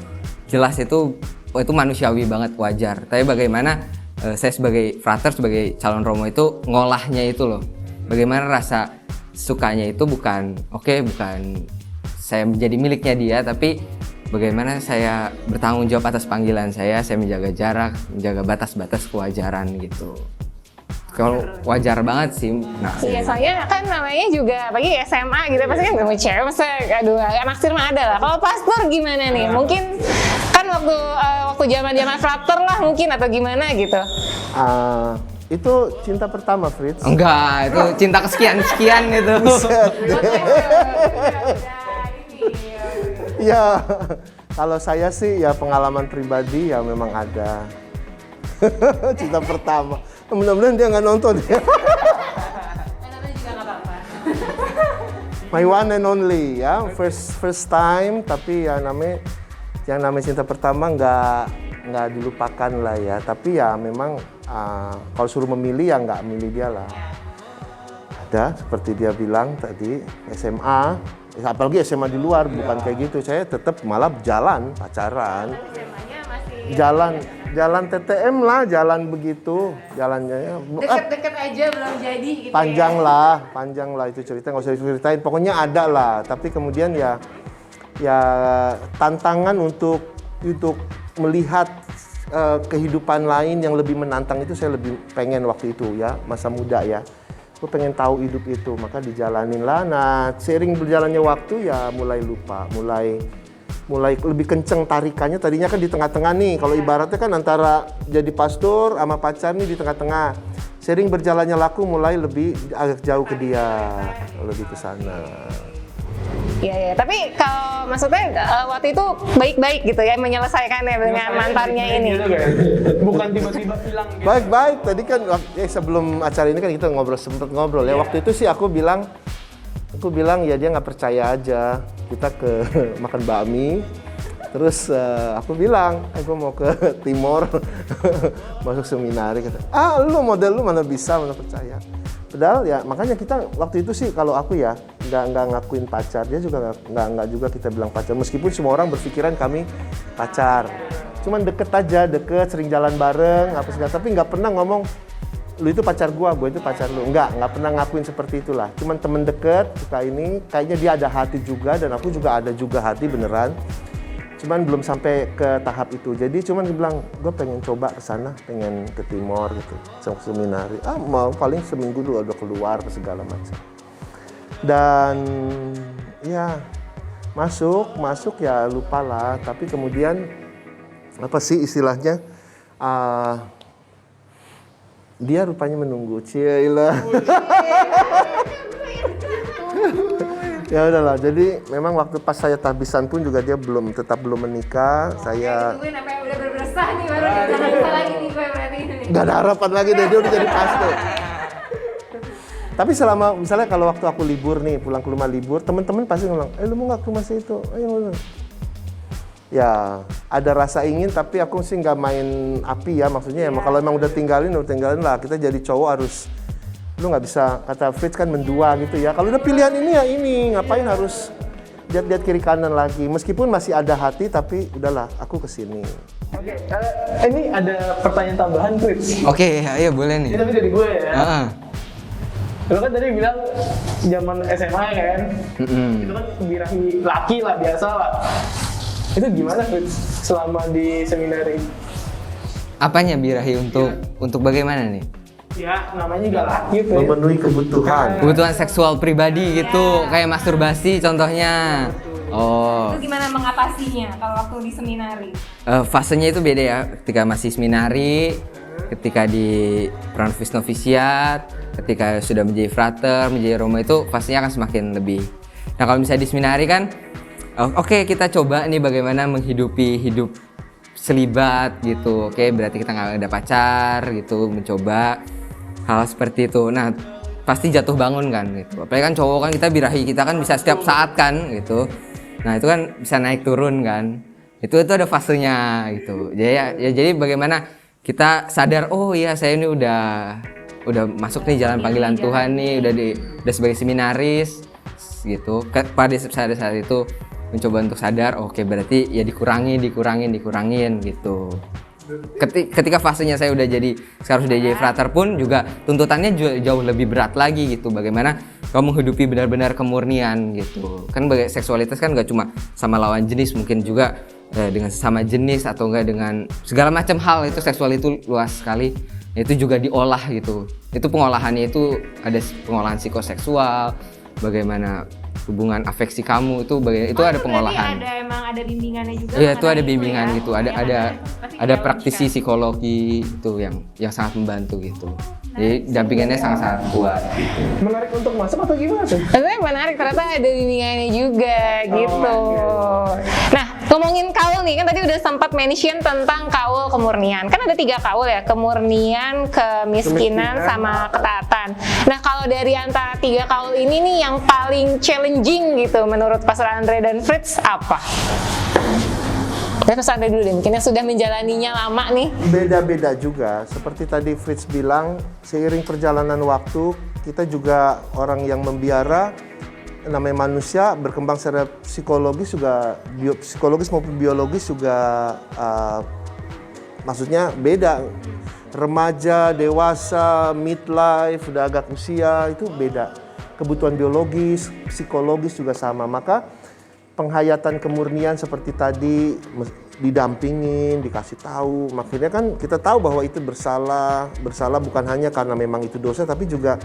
jelas itu manusiawi banget, wajar. Tapi bagaimana saya sebagai frater, sebagai calon romo itu ngolahnya itu loh. Bagaimana rasa sukanya itu bukan saya menjadi miliknya dia, tapi bagaimana saya bertanggung jawab atas panggilan saya menjaga jarak, menjaga batas-batas kewajaran gitu. Kalau wajar banget sih. Nah, iya, soalnya kan namanya juga bagi SMA gitu, pasti kan ketemu cewek, masa aduh naksir mah ada lah. Kalau pastor gimana nih? Mungkin kan waktu zaman frater lah mungkin, atau gimana gitu. Itu cinta pertama, Fritz. enggak, itu cinta kesekian gitu. Ya, kalau saya sih ya pengalaman pribadi ya memang ada. Cinta pertama. Mudah-mudahan dia nggak nonton ya. My one and only ya, first time, tapi ya yang namanya cinta pertama nggak dilupakan lah ya. Tapi ya memang kalau suruh memilih ya nggak milih dia lah. Ada seperti dia bilang tadi SMA, apalagi SMA di luar, bukan kayak gitu. Saya tetap malah jalan pacaran, jalan TTM lah, jalan begitu, jalannya Deket-deket aja belum jadi gitu. panjang lah itu cerita, nggak usah diceritain. Pokoknya ada lah. Tapi kemudian ya tantangan untuk melihat kehidupan lain yang lebih menantang itu saya lebih pengen waktu itu ya, masa muda ya. Gue pengen tahu hidup itu, maka dijalanin lah. Nah, seiring berjalannya waktu ya mulai lupa, mulai lebih kenceng tarikannya. Tadinya kan di tengah-tengah nih, kalau ibaratnya kan antara jadi pastor sama pacar nih di tengah-tengah. Seiring berjalannya laku mulai lebih agak jauh ke dia, lebih ke sana. Iya, ya. Tapi kalau maksudnya waktu itu baik-baik gitu ya menyelesaikannya dengan mantannya ini. Gitu kan? Bukan tiba-tiba hilang gitu. Baik-baik, tadi kan sebelum acara ini kan kita sempet ngobrol ya. Waktu itu sih aku bilang ya dia nggak percaya aja. Kita ke makan bakmi, terus aku bilang, aku mau ke Timor, masuk seminari. Kata, lu model lu mana bisa, mana percaya. Padahal ya makanya kita waktu itu sih kalau aku ya nggak ngakuin pacar, dia juga nggak juga kita bilang pacar. Meskipun semua orang berpikiran kami pacar, cuman deket aja, sering jalan bareng apa segala. Tapi nggak pernah ngomong lu itu pacar gua itu pacar lu. Nggak pernah ngakuin seperti itulah. Cuman temen deket suka ini, kayaknya dia ada hati juga dan aku juga ada juga hati beneran. Cuman belum sampai ke tahap itu. Jadi cuman dia bilang, gue pengen coba ke sana, pengen ke Timor gitu, seminari. Mau paling seminggu dulu udah keluar ke segala macam. Dan ya masuk ya lupa lah. Tapi kemudian apa sih istilahnya? Dia rupanya menunggu. Cielah. Ya udahlah, jadi memang waktu pas saya tahbisan pun juga dia tetap belum menikah. Saya Tungguin apa yang udah beresah nih baru kita lagi nih gue berarti. nggak ada harapan lagi deh, dia udah jadi pastor. Tapi selama misalnya kalau waktu aku libur nih, pulang ke rumah libur, teman-teman pasti ngomong, lu mau nggak ke rumah situ? Ayo. Ya ada rasa ingin, tapi aku sih nggak main api ya, maksudnya ya kalau emang udah tinggalin lah. Kita jadi cowok harus, lu nggak bisa, kata Fritz kan mendua gitu ya. Kalau udah pilihan ini ya ini, ngapain harus lihat kiri kanan lagi. Meskipun masih ada hati, tapi udahlah, aku kesini. Oke, ini ada pertanyaan tambahan, Fritz. Oke, ayo boleh nih. Ini tapi dari gue ya. Heeh. Lo kan tadi bilang zaman SMA ya kan, itu kan birahi laki lah, biasa lah. Itu gimana, Fritz, selama di seminari? Apanya birahi untuk bagaimana nih? Ya, namanya juga laki tuh. Memenuhi kebutuhan. Kebutuhan seksual pribadi gitu, kayak masturbasi contohnya. Oh. Itu gimana mengatasinya kalau waktu di seminari? Fasenya itu beda ya, ketika masih seminari, ketika di Pranvis novisiat, ketika sudah menjadi frater, menjadi Roma, itu fasenya akan semakin lebih. Nah kalau misalnya di seminari kan, oke, kita coba nih bagaimana menghidupi hidup selibat gitu. Oke, berarti kita nggak ada pacar gitu, mencoba hal seperti itu. Nah pasti jatuh bangun kan gitu. Apalagi kan cowok kan, kita birahi, kita kan bisa setiap saat kan gitu. Nah itu kan bisa naik turun kan. Itu ada fasenya gitu. Jadi bagaimana kita sadar, oh iya saya ini udah masuk nih jalan panggilan Tuhan nih, udah sebagai seminaris gitu. Pada saat itu mencoba untuk sadar, oke, berarti ya dikurangin gitu. Ketika fasenya saya sekarang sudah jadi frater pun juga tuntutannya jauh lebih berat lagi gitu. Bagaimana kamu menghidupi benar-benar kemurnian gitu. Kan seksualitas kan gak cuma sama lawan jenis, mungkin juga dengan sesama jenis atau enggak dengan segala macam hal. Itu seksual itu luas sekali. Itu juga diolah gitu. Itu pengolahannya itu ada pengolahan psikoseksual, bagaimana hubungan afeksi kamu itu ada pengolahan. Emang ada bimbingannya juga. Iya, itu ada bimbingan ya? Gitu. Ada praktisi psikologi itu yang sangat membantu gitu. Jadi dampingannya sangat kuat. Menarik untuk masuk atau gimana tuh? Sebenarnya menarik, ternyata ada bimbingannya juga gitu. Nah, ngomongin kaul nih, kan tadi udah sempat mention tentang kaul kemurnian. Kan ada 3 kaul ya, kemurnian, kemiskinan, sama ketaatan. Nah, kalau dari antara 3 kaul ini nih yang paling challenging gitu menurut Pastor Andre dan Fritz apa? Pastor Andre dulu deh, mungkin yang sudah menjalaninya lama nih. Beda-beda juga, seperti tadi Fritz bilang, seiring perjalanan waktu, kita juga orang yang membiara, namanya manusia berkembang secara psikologis juga, psikologis maupun biologis juga, maksudnya beda. Remaja, dewasa, midlife, udah agak usia, itu beda. Kebutuhan biologis, psikologis juga sama. Maka penghayatan kemurnian seperti tadi, didampingin, dikasih tahu. Makanya kan kita tahu bahwa itu bersalah bukan hanya karena memang itu dosa, tapi juga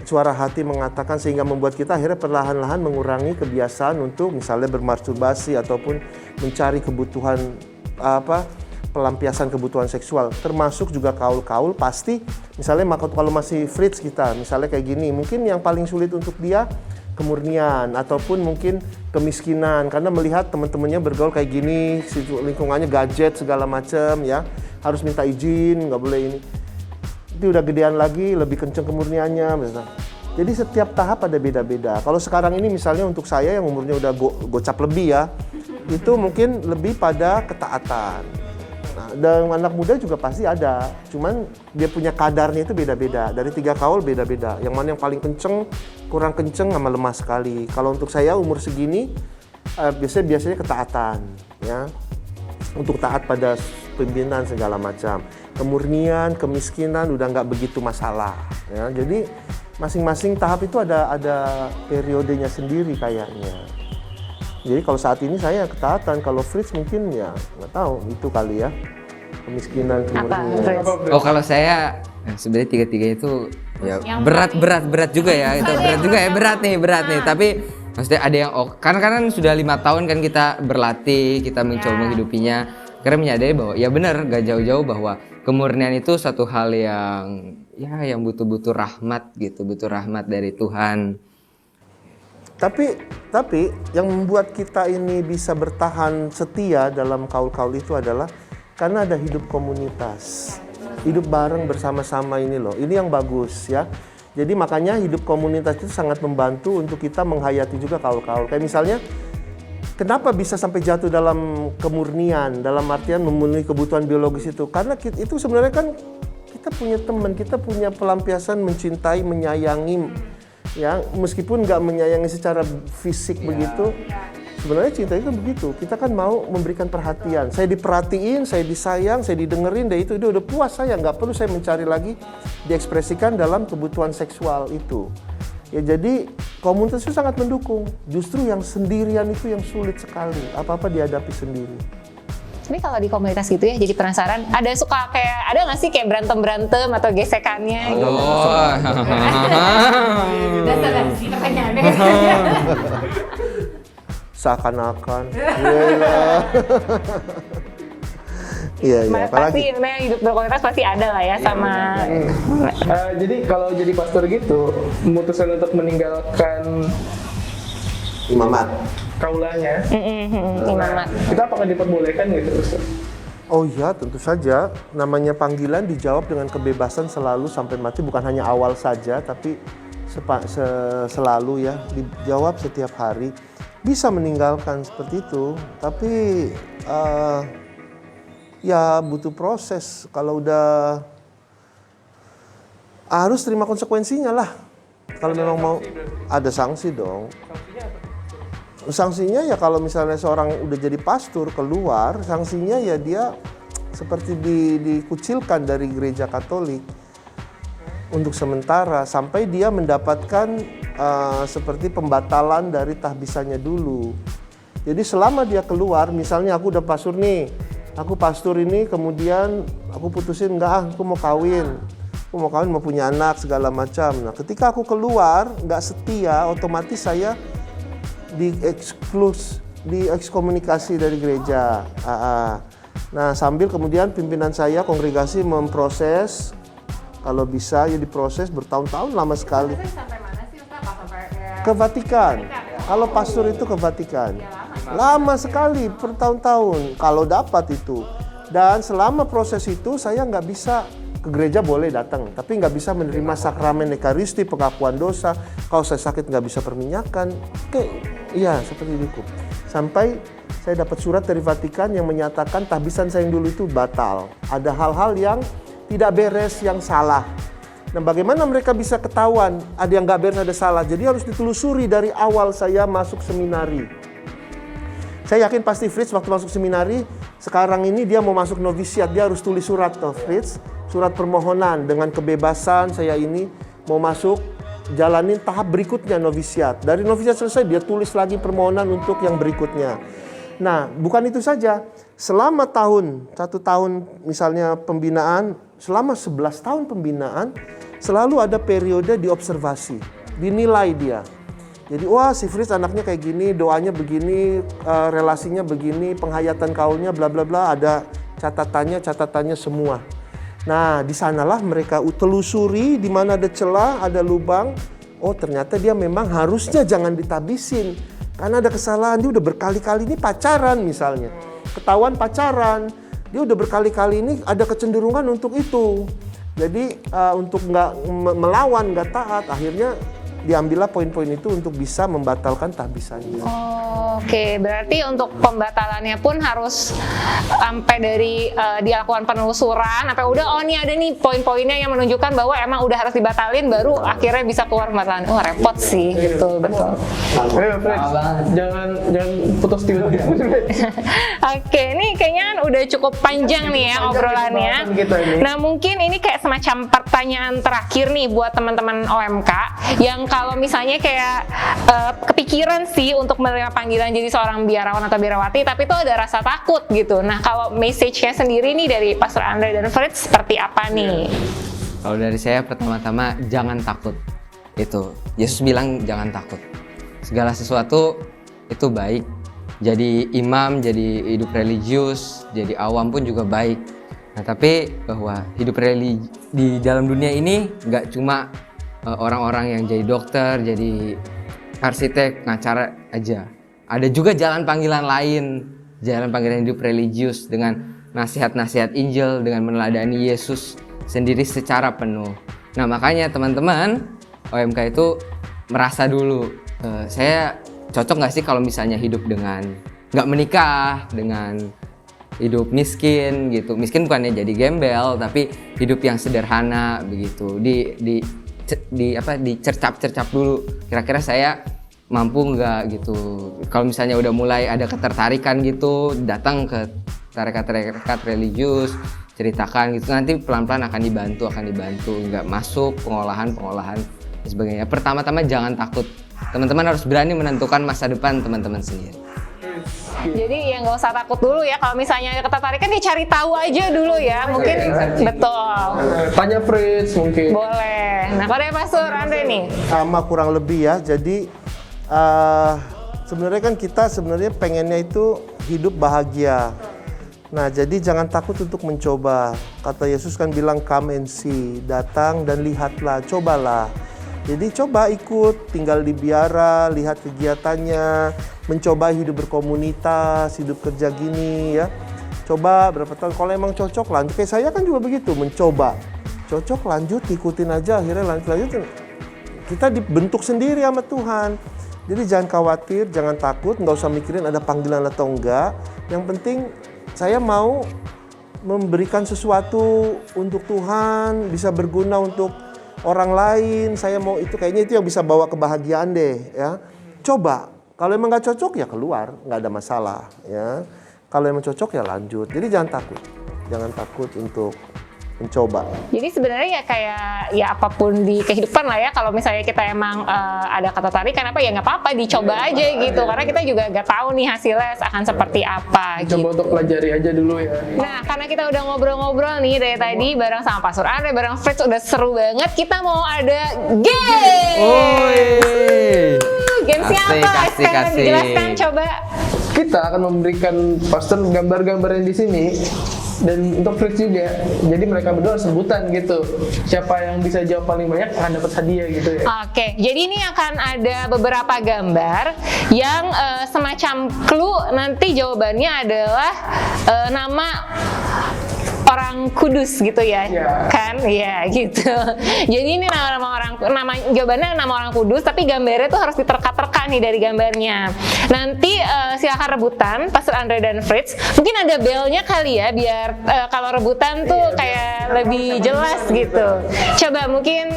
suara hati mengatakan, sehingga membuat kita akhirnya perlahan-lahan mengurangi kebiasaan untuk misalnya bermasturbasi ataupun mencari kebutuhan pelampiasan kebutuhan seksual. Termasuk juga kaul-kaul pasti, misalnya kalau masih Fritz kita, misalnya kayak gini, mungkin yang paling sulit untuk dia kemurnian ataupun mungkin kemiskinan karena melihat teman-temannya bergaul kayak gini, lingkungannya gadget segala macam ya, harus minta izin, nggak boleh ini. Itu udah gedean lagi, lebih kenceng kemurniannya misalnya. Jadi setiap tahap ada beda-beda. Kalau sekarang ini misalnya untuk saya yang umurnya udah gocap lebih ya, itu mungkin lebih pada ketaatan. Nah, dan anak muda juga pasti ada, cuman dia punya kadarnya itu beda-beda. Dari 3 kaul beda-beda. Yang mana yang paling kenceng, kurang kenceng, sama lemah sekali. Kalau untuk saya umur segini, biasanya ketaatan, ya, untuk taat pada pimpinan segala macam. Kemurnian, kemiskinan udah nggak begitu masalah. Ya. Jadi masing-masing tahap itu ada periodenya sendiri kayaknya. Jadi kalau saat ini saya ketaatan, kalau Fritz mungkin ya nggak tahu itu kali ya, kemiskinan, kemurnian. Oh kalau saya sebenarnya tiga-tiga itu ya berat juga ya, itu berat juga ya, berat nih. Tapi maksudnya ada yang karena kan sudah 5 tahun kan kita berlatih, kita mencoba menghidupinya. Karena menyadari bahwa ya benar, gak jauh-jauh bahwa kemurnian itu satu hal yang butuh rahmat gitu, butuh rahmat dari Tuhan. Tapi yang membuat kita ini bisa bertahan setia dalam kaul-kaul itu adalah karena ada hidup komunitas, hidup bareng bersama-sama ini loh. Ini yang bagus ya. Jadi makanya hidup komunitas itu sangat membantu untuk kita menghayati juga kaul-kaul. Kayak misalnya, kenapa bisa sampai jatuh dalam kemurnian, dalam artian memenuhi kebutuhan biologis itu? Karena itu sebenarnya kan kita punya teman, kita punya pelampiasan mencintai, menyayangi. Ya, meskipun nggak menyayangi secara fisik begitu, sebenarnya cinta itu begitu. Kita kan mau memberikan perhatian. Saya diperhatiin, saya disayang, saya didengerin, dan itu udah puas saya. Nggak perlu saya mencari lagi, diekspresikan dalam kebutuhan seksual itu. Ya jadi komunitas itu sangat mendukung. Justru yang sendirian itu yang sulit sekali. Apa-apa dihadapi sendiri. Tapi kalau di komunitas gitu ya, jadi penasaran. Ada nggak sih kayak berantem atau gesekannya? Gitu? Dasar sih pertanyaannya. Seakan-akan. Iya. Pasti hidup berkomunitas pasti ada lah ya sama. Jadi kalau jadi pastor gitu, memutuskan untuk meninggalkan imamat. Kaulanya. Imamat. Itu apakah diperbolehkan gitu, Ustaz? Oh iya, tentu saja. Namanya panggilan dijawab dengan kebebasan selalu sampai mati, bukan hanya awal saja, tapi selalu ya, dijawab setiap hari. Bisa meninggalkan seperti itu, tapi ya butuh proses. Kalau udah harus terima konsekuensinya lah. Kalau memang mau ada sanksi dong. Sanksinya ya kalau misalnya seorang udah jadi pastor keluar, sanksinya ya dia seperti dikucilkan dari gereja Katolik untuk sementara sampai dia mendapatkan seperti pembatalan dari tahbisannya dulu. Jadi selama dia keluar, misalnya aku udah pastor nih, aku pastor ini kemudian aku putusin aku mau kawin, mau punya anak segala macam. Nah ketika aku keluar nggak setia, otomatis saya diekskomunikasi dari gereja. Nah sambil kemudian pimpinan saya kongregasi memproses, kalau bisa ya diproses bertahun-tahun, lama sekali. Sampai mana sih Ustaz? Ke Vatikan. Kalau pastor itu ke Vatikan. Lama sekali, bertahun-tahun kalau dapat itu. Dan selama proses itu saya nggak bisa ke gereja, boleh datang, tapi nggak bisa menerima sakramen Ekaristi, pengakuan dosa. Kalau saya sakit nggak bisa perminyakan. Iya seperti itu. Sampai saya dapat surat dari Vatikan yang menyatakan tahbisan saya yang dulu itu batal. Ada hal-hal yang tidak beres, yang salah. Nah bagaimana mereka bisa ketahuan ada yang nggak beres, ada salah? Jadi harus ditelusuri dari awal saya masuk seminari. Saya yakin pasti Fritz waktu masuk seminari, sekarang ini dia mau masuk novisiat, dia harus tulis surat toh Fritz, surat permohonan dengan kebebasan saya ini mau masuk, jalanin tahap berikutnya novisiat. Dari novisiat selesai dia tulis lagi permohonan untuk yang berikutnya. Nah bukan itu saja, selama 1 tahun misalnya pembinaan, selama 11 tahun pembinaan, selalu ada periode diobservasi, dinilai dia. Jadi wah si Fritz anaknya kayak gini, doanya begini, relasinya begini, penghayatan kaulnya bla bla bla, ada catatannya semua. Nah di sanalah mereka telusuri di mana ada celah, ada lubang. oh ternyata dia memang harusnya jangan ditabisin karena ada kesalahan, dia udah berkali-kali ini pacaran misalnya, ketahuan pacaran, dia udah berkali-kali ini ada kecenderungan untuk itu. Jadi untuk nggak melawan, nggak taat, akhirnya diambillah poin-poin itu untuk bisa membatalkan tabisannya. Oke, berarti untuk pembatalannya pun harus sampai dari dilakukan penelusuran, sampai udah nih ada nih poin-poinnya yang menunjukkan bahwa emang udah harus dibatalin, baru akhirnya bisa keluar pembatalan. Wah repot sih, gitu, betul. Ayo Fred, jangan putus tiba-tiba. Oke, ini kayaknya kan udah cukup panjang nih ya obrolannya. Nah mungkin ini kayak semacam pertanyaan terakhir nih buat teman-teman OMK yang kalau misalnya kayak kepikiran sih untuk menerima panggilan jadi seorang biarawan atau biarawati, tapi itu ada rasa takut gitu. Nah kalau message-nya sendiri nih dari Pastor Andre dan Fritz seperti apa nih? Kalau dari saya pertama-tama jangan takut. Itu Yesus bilang jangan takut. Segala sesuatu itu baik. Jadi imam, jadi hidup religius, jadi awam pun juga baik. Nah tapi bahwa hidup religi di dalam dunia ini nggak cuma orang-orang yang jadi dokter, jadi arsitek, pengacara aja. Ada juga jalan panggilan lain, jalan panggilan hidup religius dengan nasihat-nasihat Injil, dengan meneladani Yesus sendiri secara penuh. Nah makanya teman-teman OMK itu merasa dulu, saya cocok nggak sih kalau misalnya hidup dengan nggak menikah, dengan hidup miskin gitu. Miskin bukannya jadi gembel, tapi hidup yang sederhana begitu. Dicercap-cercap dulu. Kira-kira saya mampu nggak gitu. Kalau misalnya udah mulai ada ketertarikan gitu, datang ke tarekat-tarekat religius, ceritakan gitu. Nanti pelan-pelan akan dibantu. Nggak masuk pengolahan dan sebagainya. Pertama-tama jangan takut. Teman-teman harus berani menentukan masa depan teman-teman sendiri. Jadi ya nggak usah takut dulu ya, kalau misalnya ada ketertarikan dia cari tahu aja dulu ya, mungkin betul. Tanya Fritz mungkin. Boleh. Nah kalau dari Pastor Andre nih, Sama kurang lebih ya. Jadi sebenarnya kan kita pengennya itu hidup bahagia. Nah jadi jangan takut untuk mencoba. Kata Yesus kan bilang come and see, datang dan lihatlah, cobalah. Jadi coba ikut, tinggal di biara, lihat kegiatannya, mencoba hidup berkomunitas, hidup kerja gini ya. Coba berapa tahun, kalau emang cocok lanjut. Kayak saya kan juga begitu, mencoba. Cocok lanjut, ikutin aja, akhirnya lanjut. Kita dibentuk sendiri sama Tuhan. Jadi jangan khawatir, jangan takut, nggak usah mikirin ada panggilan atau enggak. Yang penting saya mau memberikan sesuatu untuk Tuhan, bisa berguna untuk orang lain, saya mau itu, kayaknya itu yang bisa bawa kebahagiaan deh ya. Coba, kalau emang nggak cocok ya keluar, nggak ada masalah ya. Kalau emang cocok ya lanjut. Jadi jangan takut untuk mencoba. jadi sebenarnya ya kayak ya apapun di kehidupan lah ya, kalau misalnya kita emang ada ketertarikan apa ya nggak apa-apa, dicoba aja gitu, karena kita juga nggak tahu nih hasilnya akan seperti apa. Coba gitu. untuk pelajari aja dulu ya. Nah, karena kita udah ngobrol-ngobrol nih dari tadi bareng sama Pastor Andre, bareng Fritz, udah seru banget. Kita mau ada game. Game siapa? Sekarang dijelaskan coba. Kita akan memberikan Pastor gambar-gambar yang di sini. Dan untuk Fritz juga, jadi mereka berdua sebutan gitu. Siapa yang bisa jawab paling banyak akan dapat hadiah gitu ya. Oke, jadi ini akan ada beberapa gambar yang semacam clue, nanti jawabannya adalah nama orang kudus gitu ya, kan? Ya gitu. Jadi ini jawabannya nama orang kudus, tapi gambarnya tuh harus diterka-terka nih dari gambarnya. Nanti silakan rebutan, Pastor Andre dan Fritz. Mungkin ada belnya kali ya, biar kalau rebutan tuh kayak lebih jelas gitu. Coba mungkin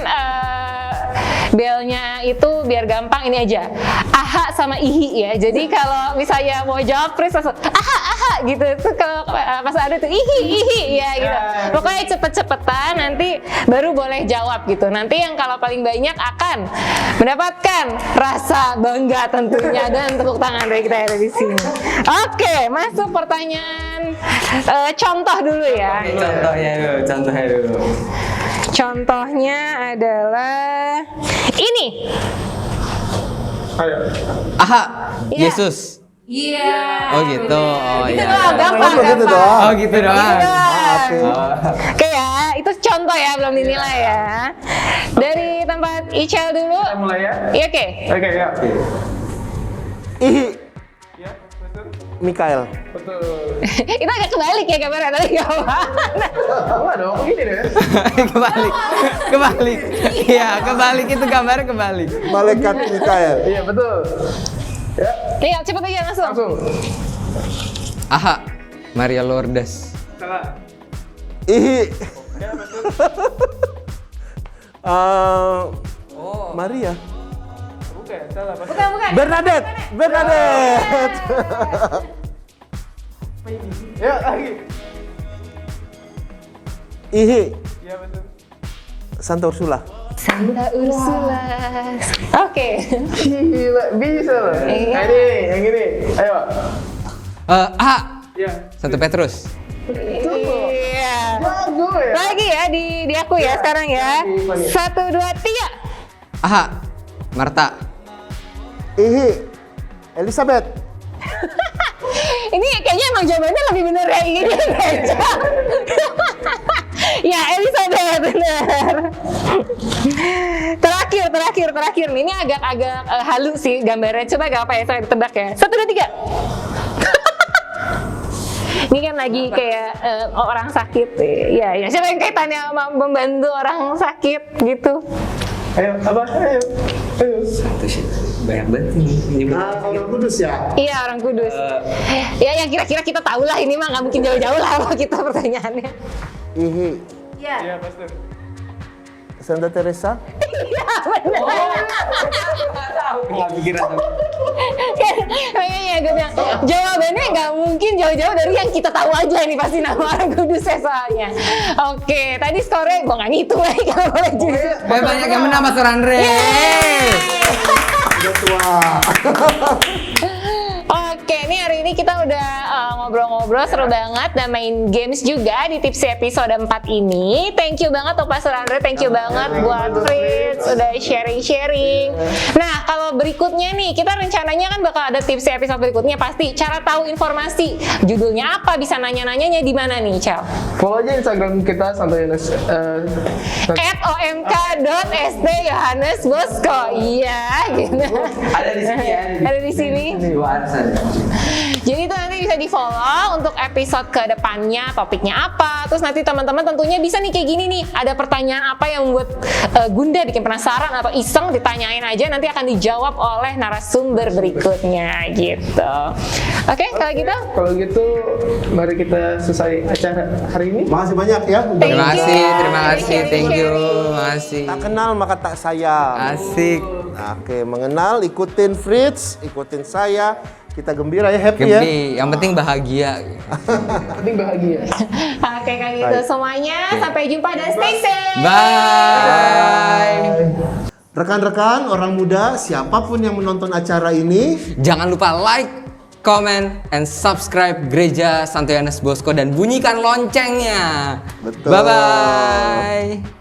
belnya itu biar gampang ini aja, aha sama ihi ya. Jadi kalau misalnya mau jawab Fritz langsung aha gitu. Itu kalau pas ada tuh ihi ya gitu. Pokoknya cepet-cepetan, nanti baru boleh jawab gitu. Nanti yang kalau paling banyak akan mendapatkan rasa bangga tentunya, dan tepuk tangan dari kita yang ada di sini. Oke, masuk pertanyaan contoh dulu ya. Contohnya dulu. Contohnya adalah ini. Ayo. Aha, Iya. Yesus. Iya. Oh gitu. Oh Gitu iya. doang, gampang. Gitu doang. Oh gitu doang. Oke ya, itu itu contoh ya, belum dinilai ya. Dari tempat Ichel dulu. Kita mulai ya. Iya, oke. Oke, ya. Ihi. Ya, betul. Mikael. Betul. Itu agak kebalik ya gambarnya tadi gak apa. Enggak dong, begini deh. kebalik. Iya, kebalik itu gambarnya kebalik. Malaikat Mikael. Iya, betul. Ya, Iya, cepet aja langsung. langsung. Aha, Maria Lourdes. Salah. Ihi. Ya, betul. Maria. Bukan, salah. Pas. Bukan. Bernadette. Ya, lagi. Ihi. Ya, betul. Santa Ursula. Santa Ursula. Oke. Gila, bisa loh. Iya. Yang ini. Ayo. Aha, Ya. Santo Petrus. Iya. Jago ya. Lagi ya di aku ya sekarang ya. 1, 2, 3. Aha, Marta. Ihi. Elizabeth. Ini kayaknya emang jawabannya lebih bener kayak gini aja. Ya, Elizabeth bener. Terakhir nih. Ini agak halu sih gambarnya. Coba gak apa ya, saya ditebak ya. 1, 2, 3. Ini kan lagi kayak orang sakit. Ya. Siapa yang kaitannya sama membantu orang sakit gitu? Ayo, apa? Ayo. Banyak banget ini. Orang Kudus ya. Iya, orang Kudus. Ya, yang kira-kira kita tahu lah, ini mah nggak mungkin jauh-jauh lah sama kita pertanyaannya. Ihi. Iya, pasti. Santa Teresa. Iya, benar. Nggak pikiran. Kayaknya gue bilang, jawabannya nggak mungkin jauh-jauh dari yang kita tahu aja nih, pasti nama orang Kudus ya soalnya. Oke, tadi skornya gue nggak ngitung lagi kalau boleh jujur. Banyak yang menang Mas Andre. Udah tua. Oke, nih hari ini kita udah ngobrol-ngobrol seru banget dan main games juga di Tipsy episode 4 ini. Thank you banget Pak Pastor Andre, thank you banget buat Fritz udah sharing-sharing. Nah, kalau berikutnya nih, kita rencananya kan bakal ada Tipsy episode berikutnya pasti. Cara tahu informasi, judulnya apa, bisa nanya-nanyanya di mana nih, Cel? Follow aja Instagram kita Santo Yohanes. @omk.sd_yohanes_bosco. Iya, gitu. Ada di sini ya. Ada di sini. Dua arisan. Jadi itu nanti bisa di follow untuk episode ke depannya, topiknya apa. Terus nanti teman-teman tentunya bisa nih kayak gini nih, ada pertanyaan apa yang membuat Gunda bikin penasaran atau iseng, ditanyain aja, nanti akan dijawab oleh narasumber berikutnya gitu. Oke, kalau gitu. Kalau gitu, mari kita selesai acara hari ini. Makasih banyak ya. Terima kasih, thank you, Sharing. makasih. Tak kenal maka tak sayang. Asik. Oke, mengenal, ikutin Fritz, ikutin saya. Kita gembira ya, happy ya. Gembira, yang penting bahagia. Penting bahagia. Oke, kalau gitu semuanya. Sampai jumpa dan stay safe. Bye. Rekan-rekan, orang muda, siapapun yang menonton acara ini, Jangan lupa like, comment, and subscribe Gereja Santo Yohanes Bosco dan bunyikan loncengnya. Betul. Bye-bye.